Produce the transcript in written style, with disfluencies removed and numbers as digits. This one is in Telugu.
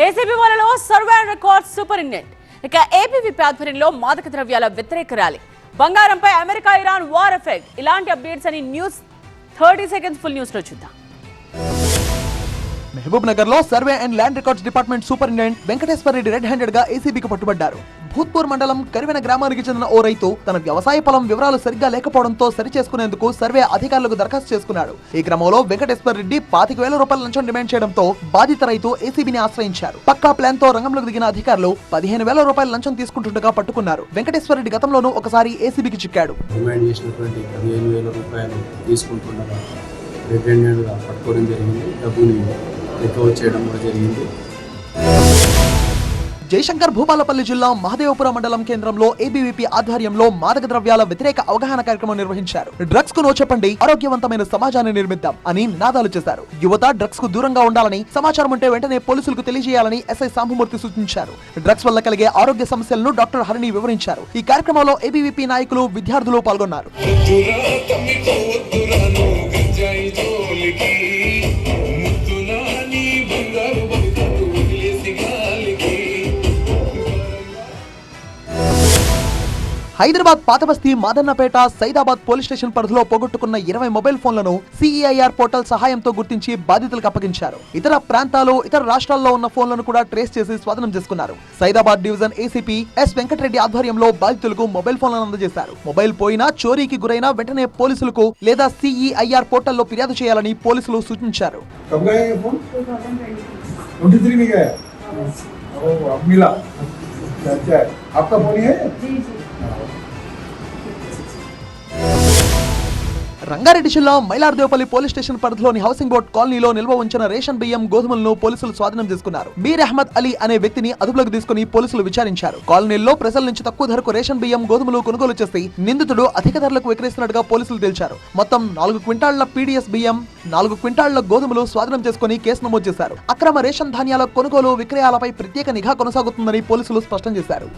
ఏసీబీ వలలో సర్వే అండ్ రికార్డ్స్ సూపరింటెండెంట్ ఇక ఏపీవీపీ ఆధ్వర్యంలో మాదక ద్రవ్యాల వ్యతిరేక ర్యాలీ, బంగారంపై అమెరికా ఇరాన్ వార్ ఎఫెక్ట్, ఇలాంటి అప్డేట్స్ అని న్యూస్ 30 సెకండ్స్ ఫుల్ న్యూస్ లో చూద్దాం. మహబూబ్ నగర్ లో survey and land records department superintendent Venkateswara Reddy red handed గా ఏసీబీకి పట్టుబడ్డారు. భూత్పూర్ మండలం కరివెన గ్రామానికి చెందిన ఓ రైతు తన వ్యవసాయ పొలం వివరాలు సరిగ్గా లేకపోవడంతో సరిచేసుకునేందుకు సర్వే అధికారులకు దరఖాస్తు చేసుకున్నాడు. ఈ క్రమంలో వెంకటేశ్వర రెడ్డి 25,000 రూపాయల లంచం డిమాండ్ చేయడంతో బాధిత రైతు ఏసీబీని ఆశ్రయించారు. పక్కా ప్లాన్ తో రంగంలోకి దిగిన అధికారులు 15,000 రూపాయల లంచం తీసుకుంటుండగా పట్టుకున్నారు. వెంకటేశ్వర రెడ్డి గతంలోనూ ఒకసారి ఏసీబీకి చిక్కాడు. డిమాండ్ చేసినటువంటి 15,000 రూపాయలు తీసుకుంటుండగా రెడ్ హ్యాండెడ్గా పట్టుకోవడం జరిగింది. డబ్బుని రికవర్ చేయడం కూడా జరిగింది. జయశంకర్ భూపాలపల్లి జిల్లా మహదేవపుర మండలం కేంద్రంలో ఏబీవీపీ ఆధ్వర్యంలో మాదక ద్రవ్యాల వ్యతిరేక అవగాహన కార్యక్రమం నిర్వహించారు. డ్రగ్స్ కు నో చెప్పండి, ఆరోగ్యవంతమైన సమాజాన్ని నిర్మిద్దాం అని నినాదాలు చేశారు. యువత డ్రగ్స్ కు దూరంగా ఉండాలని, సమాచారం ఉంటే వెంటనే పోలీసులకు తెలియజేయాలని ఎస్ఐ సాంబమూర్తి సూచించారు. డ్రగ్స్ వల్ల కలిగే ఆరోగ్య సమస్యలను డాక్టర్ హరిణి వివరించారు. ఈ కార్యక్రమంలో ఏబీవీపీ నాయకులు, విద్యార్థులు పాల్గొన్నారు. హైదరాబాద్ పాతబస్తీ, మాదన్నపేట, సైదాబాద్ పోలీస్ స్టేషన్ పరిధిలో పోగొట్టుకున్న 20 మొబైల్ ఫోన్లను సిఈఐఆర్ పోర్టల్ సహాయంతో గుర్తించి బాధితులకు అప్పగించారు. ఇతర ప్రాంతాలు, ఇతర రాష్ట్రాల్లో ఉన్న ఫోన్లను కూడా ట్రేస్ చేసి స్వాధీనం చేసుకున్నారు. Saidabad division ACP S Venkatareddy ఆధ్వర్యంలో బాధితులకు మొబైల్ ఫోన్లను అందజేశారు. మొబైల్ పోయినా, చోరీకి గురైనా వెంటనే పోలీసులకు లేదా సిఈఐఆర్ పోర్టల్లో ఫిర్యాదు చేయాలని పోలీసులు సూచించారు. రంగారెడ్డి జిల్లా మైలార్దేవపల్లి పోలీస్ స్టేషన్ పరిధిలోని హౌసింగ్ బోర్డ్ కాలనీలో నిల్వ ఉంచిన రేషన్ బియ్యం, గోధుమలను పోలీసులు స్వాధీనం చేసుకున్నారు. మీర్ అహ్మద్ అలీ అనే వ్యక్తిని అదుపులోకి తీసుకుని పోలీసులు విచారించారు. కాలనీలో ప్రజల నుంచి తక్కువ ధరకు రేషన్ బియ్యం, గోధుమలు కొనుగోలు చేసి నిందితుడు అధిక ధరలకు విక్రయిస్తున్నట్టుగా పోలీసులు తేల్చారు. మొత్తం 4 క్వింటాళ్ల పీడీఎస్ బియ్యం, 4 క్వింటాళ్ల గోధుమలు స్వాధీనం చేసుకుని కేసు నమోదు చేశారు. అక్రమ రేషన్ ధాన్యాల కొనుగోలు, విక్రయాలపై ప్రత్యేక నిఘా కొనసాగుతుందని పోలీసులు స్పష్టం చేశారు.